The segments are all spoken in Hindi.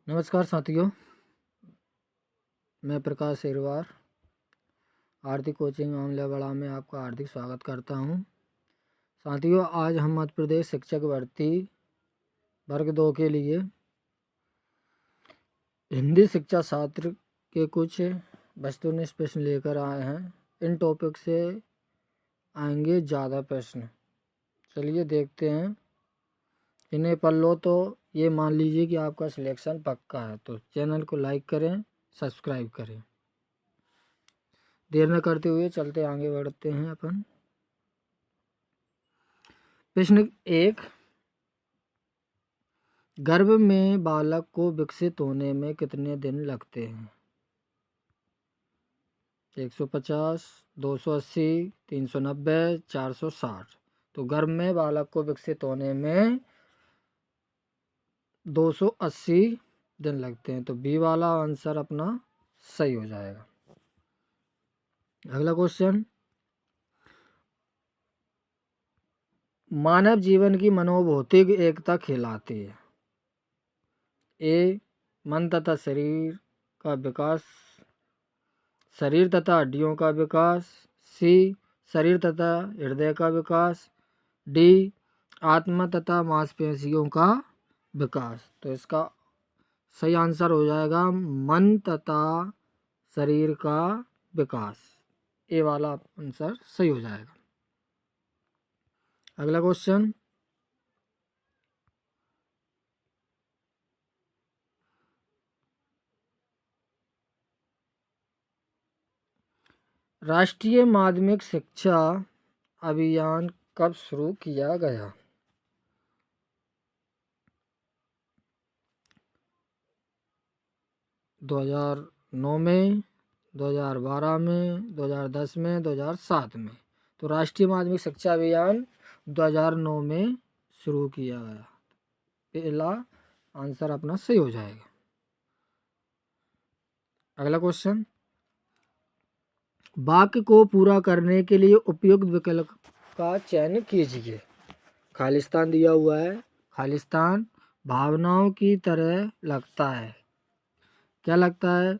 नमस्कार साथियों, मैं प्रकाश शेरवार आर्थिक कोचिंग आमलावाड़ा में आपका हार्दिक स्वागत करता हूं। साथियों, आज हम मध्य प्रदेश शिक्षक भर्ती वर्ग 2 के लिए हिंदी शिक्षा शास्त्र के कुछ वस्तुनिष्ठ प्रश्न लेकर आए हैं। इन टॉपिक से आएंगे ज़्यादा प्रश्न। चलिए देखते हैं। इन्हें पढ़ लो तो ये मान लीजिए कि आपका सिलेक्शन पक्का है। तो चैनल को लाइक करें, सब्सक्राइब करें। देर न करते हुए चलते आगे बढ़ते हैं अपन। प्रश्न 1, गर्भ में बालक को विकसित होने में कितने दिन लगते हैं? 150, 280, 390, 460। तो गर्भ में बालक को विकसित होने में 280 दिन लगते हैं। तो बी वाला आंसर अपना सही हो जाएगा। अगला क्वेश्चन, मानव जीवन की मनोभौतिक एकता कहलाती है? ए, मन तथा शरीर का विकास, शरीर तथा हड्डियों का विकास, सी, शरीर तथा हृदय का विकास, डी, आत्मा तथा मांसपेशियों का विकास। तो इसका सही आंसर हो जाएगा मन तथा शरीर का विकास। ए वाला आंसर सही हो जाएगा। अगला क्वेश्चन, राष्ट्रीय माध्यमिक शिक्षा अभियान कब शुरू किया गया? 2009 में, 2012 में, 2010 में, 2007 में। तो राष्ट्रीय माध्यमिक शिक्षा अभियान 2009 में शुरू किया गया। पहला आंसर अपना सही हो जाएगा। अगला क्वेश्चन, वाक्य को पूरा करने के लिए उपयुक्त विकल्प का चयन कीजिए। खालिस्तान दिया हुआ है। खालिस्तान भावनाओं की तरह लगता है। क्या लगता है?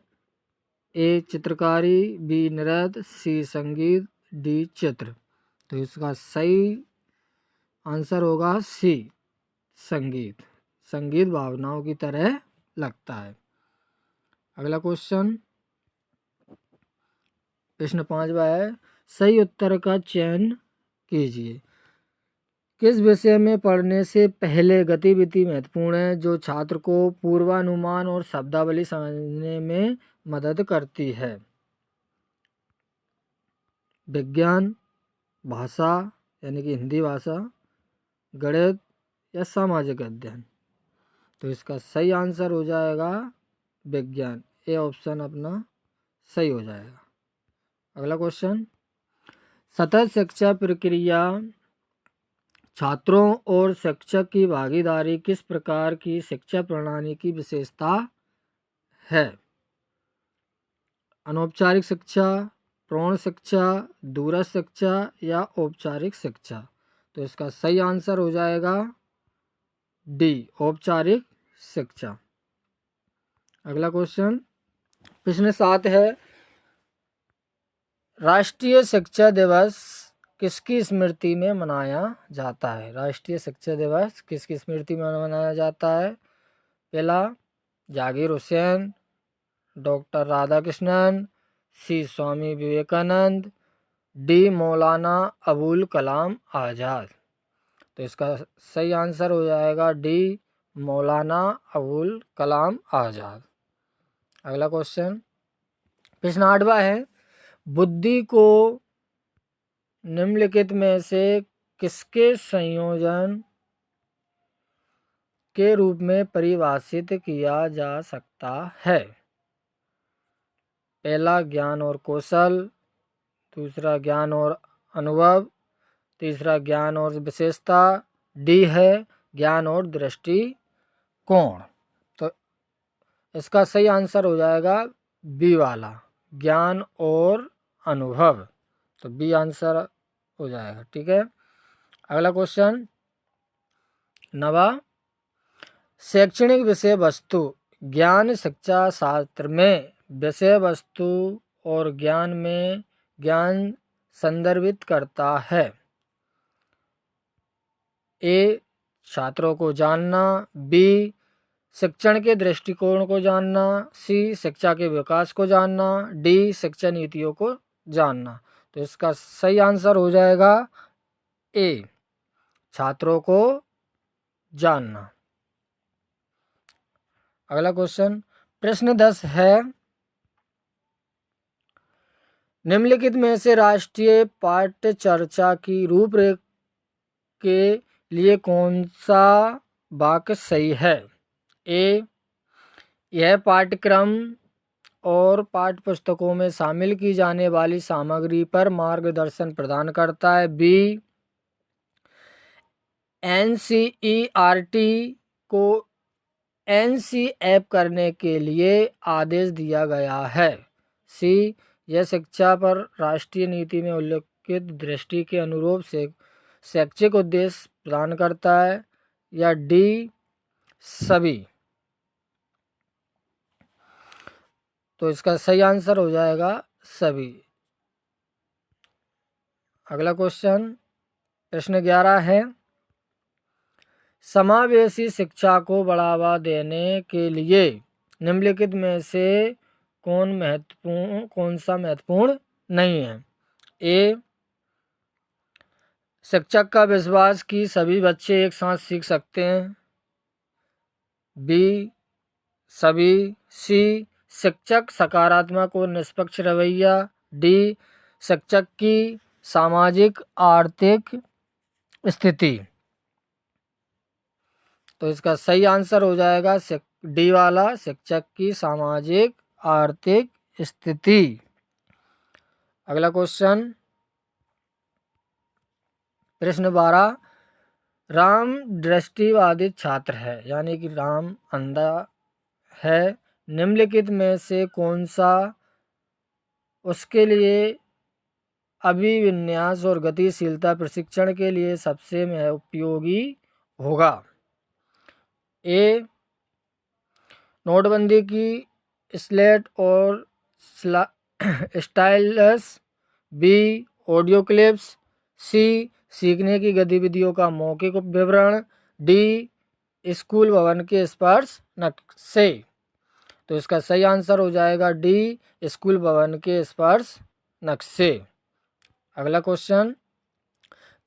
ए, चित्रकारी, बी, नृत्य, सी, संगीत, डी, चित्र। तो इसका सही आंसर होगा सी, संगीत। संगीत भावनाओं की तरह लगता है। अगला क्वेश्चन, प्रश्न 5वां है, सही उत्तर का चयन कीजिए। किस विषय में पढ़ने से पहले गतिविधि महत्वपूर्ण है जो छात्र को पूर्वानुमान और शब्दावली समझने में मदद करती है? विज्ञान, भाषा यानी कि हिंदी भाषा, गणित या सामाजिक अध्ययन। तो इसका सही आंसर हो जाएगा विज्ञान। ए ऑप्शन अपना सही हो जाएगा। अगला क्वेश्चन, सतत शिक्षा प्रक्रिया छात्रों और शिक्षक की भागीदारी किस प्रकार की शिक्षा प्रणाली की विशेषता है? अनौपचारिक शिक्षा, प्रौढ़ शिक्षा, दूरस्थ शिक्षा या औपचारिक शिक्षा। तो इसका सही आंसर हो जाएगा डी, औपचारिक शिक्षा। अगला क्वेश्चन, प्रश्न 7 है, राष्ट्रीय शिक्षा दिवस किसकी स्मृति में मनाया जाता है? राष्ट्रीय शिक्षा दिवस किसकी स्मृति में मनाया जाता है? पहला, जाकिर हुसैन, डॉक्टर राधाकृष्णन, सी, स्वामी विवेकानंद, डी, मौलाना अबुल कलाम आज़ाद। तो इसका सही आंसर हो जाएगा डी, मौलाना अबुल कलाम आज़ाद। अगला क्वेश्चन, प्रश्न 8वां है, बुद्धि को निम्नलिखित में से किसके संयोजन के रूप में परिभाषित किया जा सकता है? पहला, ज्ञान और कौशल, दूसरा ज्ञान और अनुभव, तीसरा ज्ञान और विशेषता, डी है ज्ञान और दृष्टिकोण। तो इसका सही आंसर हो जाएगा बी वाला, ज्ञान और अनुभव। तो बी आंसर हो जाएगा। ठीक है। अगला क्वेश्चन 9वां, शैक्षणिक विषय वस्तु ज्ञान शिक्षा शास्त्र में विषय वस्तु और ज्ञान में ज्ञान संदर्भित करता है। ए छात्रों को जानना, बी शिक्षण के दृष्टिकोण को जानना, सी शिक्षा के विकास को जानना, डी शिक्षा नीतियों को जानना। तो इसका सही आंसर हो जाएगा ए छात्रों को जानना। अगला क्वेश्चन प्रश्न 10 है, निम्नलिखित में से राष्ट्रीय पाठ्य चर्चा की रूपरेखा के लिए कौन सा वाक्य सही है? ए यह पाठ्यक्रम और पाठ्य पुस्तकों में शामिल की जाने वाली सामग्री पर मार्गदर्शन प्रदान करता है। बी एनसीईआरटी को एनसीएफ करने के लिए आदेश दिया गया है। सी यह शिक्षा पर राष्ट्रीय नीति में उल्लिखित दृष्टि के अनुरूप से शैक्षिक उद्देश्य प्रदान करता है, या डी सभी। तो इसका सही आंसर हो जाएगा सभी। अगला क्वेश्चन प्रश्न 11 है, समावेशी शिक्षा को बढ़ावा देने के लिए निम्नलिखित में से कौन सा महत्वपूर्ण नहीं है? ए शिक्षक का विश्वास कि सभी बच्चे एक साथ सीख सकते हैं, बी सभी, सी शिक्षक सकारात्मक और निष्पक्ष रवैया, डी शिक्षक की सामाजिक आर्थिक स्थिति। तो इसका सही आंसर हो जाएगा डी वाला, शिक्षक की सामाजिक आर्थिक स्थिति। अगला क्वेश्चन प्रश्न 12, राम दृष्टिबाधित छात्र है, यानी कि राम अंधा है। निम्नलिखित में से कौन सा उसके लिए अभिविन्यास और गतिशीलता प्रशिक्षण के लिए सबसे उपयोगी होगा? ए नोटबंदी की स्लेट और स्टाइलस, बी ऑडियो क्लिप्स, सी सीखने की गतिविधियों का मौखिक विवरण, डी स्कूल भवन के स्पर्श नक्शे। तो इसका सही आंसर हो जाएगा डी स्कूल भवन के स्पर्श नक्शे। अगला क्वेश्चन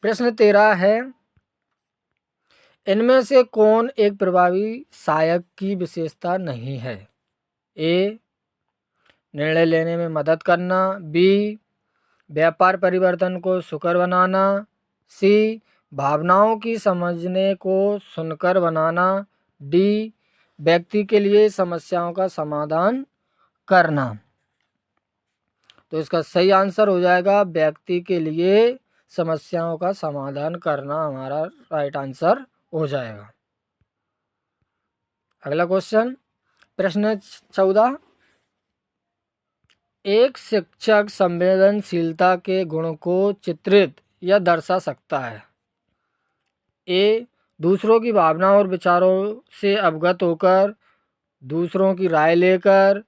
प्रश्न 13 है, इनमें से कौन एक प्रभावी सहायक की विशेषता नहीं है? ए निर्णय लेने में मदद करना, बी व्यापार परिवर्तन को सुकर बनाना, सी भावनाओं की समझने को सुनकर बनाना, डी व्यक्ति के लिए समस्याओं का समाधान करना। तो इसका सही आंसर हो जाएगा व्यक्ति के लिए समस्याओं का समाधान करना, हमारा राइट आंसर हो जाएगा। अगला क्वेश्चन प्रश्न 14, एक शिक्षक संवेदनशीलता के गुण को चित्रित या दर्शा सकता है? ए दूसरों की भावना और विचारों से अवगत होकर, दूसरों की राय लेकर,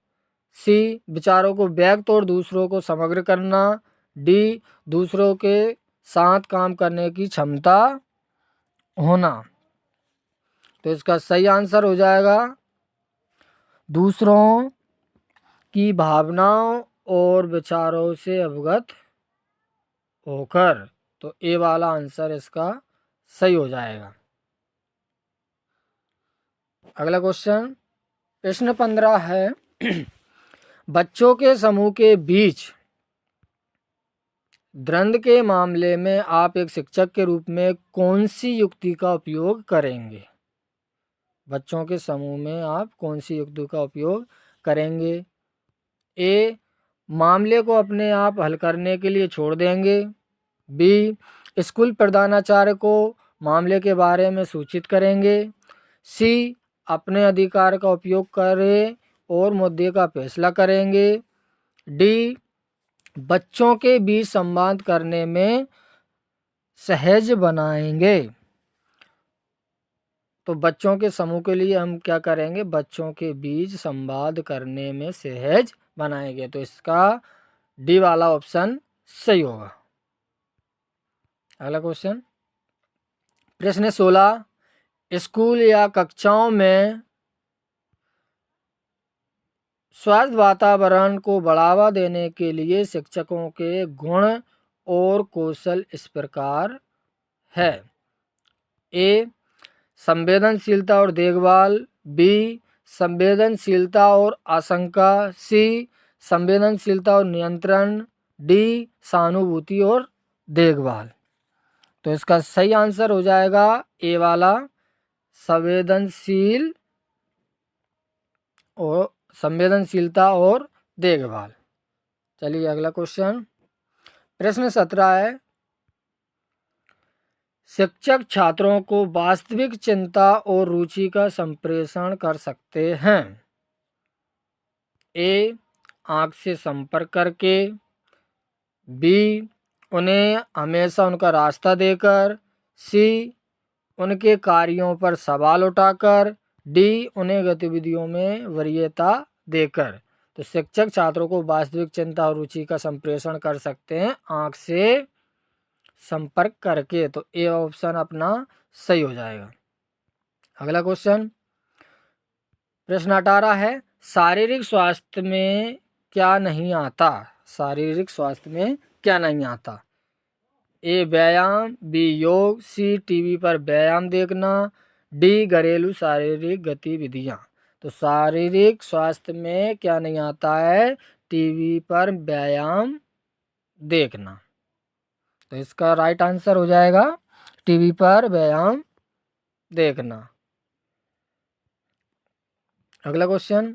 सी विचारों को व्यक्त और दूसरों को समग्र करना, डी दूसरों के साथ काम करने की क्षमता होना। तो इसका सही आंसर हो जाएगा दूसरों की भावनाओं और विचारों से अवगत होकर। तो ए वाला आंसर इसका सही हो जाएगा। अगला क्वेश्चन प्रश्न 15 है, बच्चों के समूह के बीच द्वंद्व के मामले में आप एक शिक्षक के रूप में कौन सी युक्ति का उपयोग करेंगे? बच्चों के समूह में आप कौन सी युक्ति का उपयोग करेंगे? ए मामले को अपने आप हल करने के लिए छोड़ देंगे, बी स्कूल प्रधानाचार्य को मामले के बारे में सूचित करेंगे, सी अपने अधिकार का उपयोग करें और मुद्दे का फैसला करेंगे, डी बच्चों के बीच संवाद करने में सहज बनाएंगे। तो बच्चों के समूह के लिए हम क्या करेंगे, बच्चों के बीच संवाद करने में सहज बनाएंगे। तो इसका डी वाला ऑप्शन सही होगा। अगला क्वेश्चन, प्रश्न 16, स्कूल या कक्षाओं में स्वस्थ वातावरण को बढ़ावा देने के लिए शिक्षकों के गुण और कौशल इस प्रकार है। ए, संवेदनशीलता और देखभाल, बी, संवेदनशीलता और आशंका, सी, संवेदनशीलता और नियंत्रण, डी, सहानुभूति और देखभाल। तो इसका सही आंसर हो जाएगा ए वाला, संवेदनशील और संवेदनशीलता और देखभाल। चलिए अगला क्वेश्चन, प्रश्न 17 है, शिक्षक छात्रों को वास्तविक चिंता और रुचि का संप्रेषण कर सकते हैं। ए, आँख से संपर्क करके, बी, उन्हें हमेशा उनका रास्ता देकर, सी, उनके कार्यों पर सवाल उठाकर, डी, उन्हें गतिविधियों में वरीयता देकर। तो शिक्षक छात्रों को वास्तविक चिंता और रुचि का संप्रेषण कर सकते हैं आँख से संपर्क करके। तो ए ऑप्शन अपना सही हो जाएगा। अगला क्वेश्चन, प्रश्न 18 है, शारीरिक स्वास्थ्य में क्या नहीं आता, शारीरिक स्वास्थ्य में क्या नहीं आता। ए, व्यायाम, बी, योग, सी, टीवी पर व्यायाम देखना, डी, घरेलू शारीरिक गतिविधियां। तो शारीरिक स्वास्थ्य में क्या नहीं आता है, टीवी पर व्यायाम देखना। तो इसका राइट आंसर हो जाएगा टीवी पर व्यायाम देखना। अगला क्वेश्चन,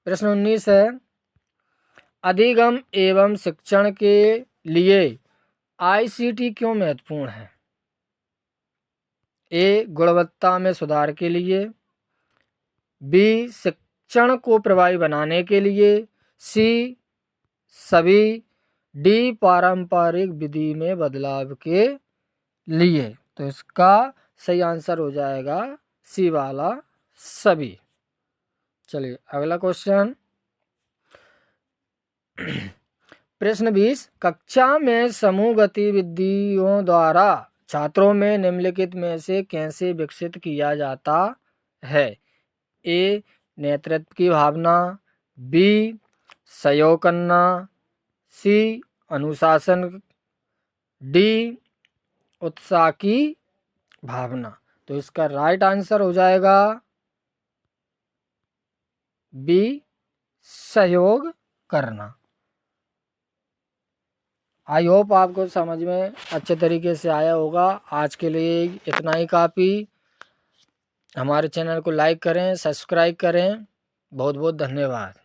प्रश्न 19 है, अधिगम एवं शिक्षण के लिए आईसीटी क्यों महत्वपूर्ण है। ए, गुणवत्ता में सुधार के लिए, बी, शिक्षण को प्रभावी बनाने के लिए, सी, सभी, डी, पारंपरिक विधि में बदलाव के लिए। तो इसका सही आंसर हो जाएगा सी वाला, सभी। चलिए अगला क्वेश्चन, प्रश्न 20, कक्षा में समूह गतिविधियों द्वारा छात्रों में निम्नलिखित में से कैसे विकसित किया जाता है। ए, नेतृत्व की भावना, बी, सहयोग करना, सी, अनुशासन, डी, उत्साह की भावना। तो इसका राइट आंसर हो जाएगा बी, सहयोग करना। आई होप आपको समझ में अच्छे तरीके से आया होगा। आज के लिए इतना ही काफ़ी। हमारे चैनल को लाइक करें, सब्सक्राइब करें। बहुत बहुत धन्यवाद।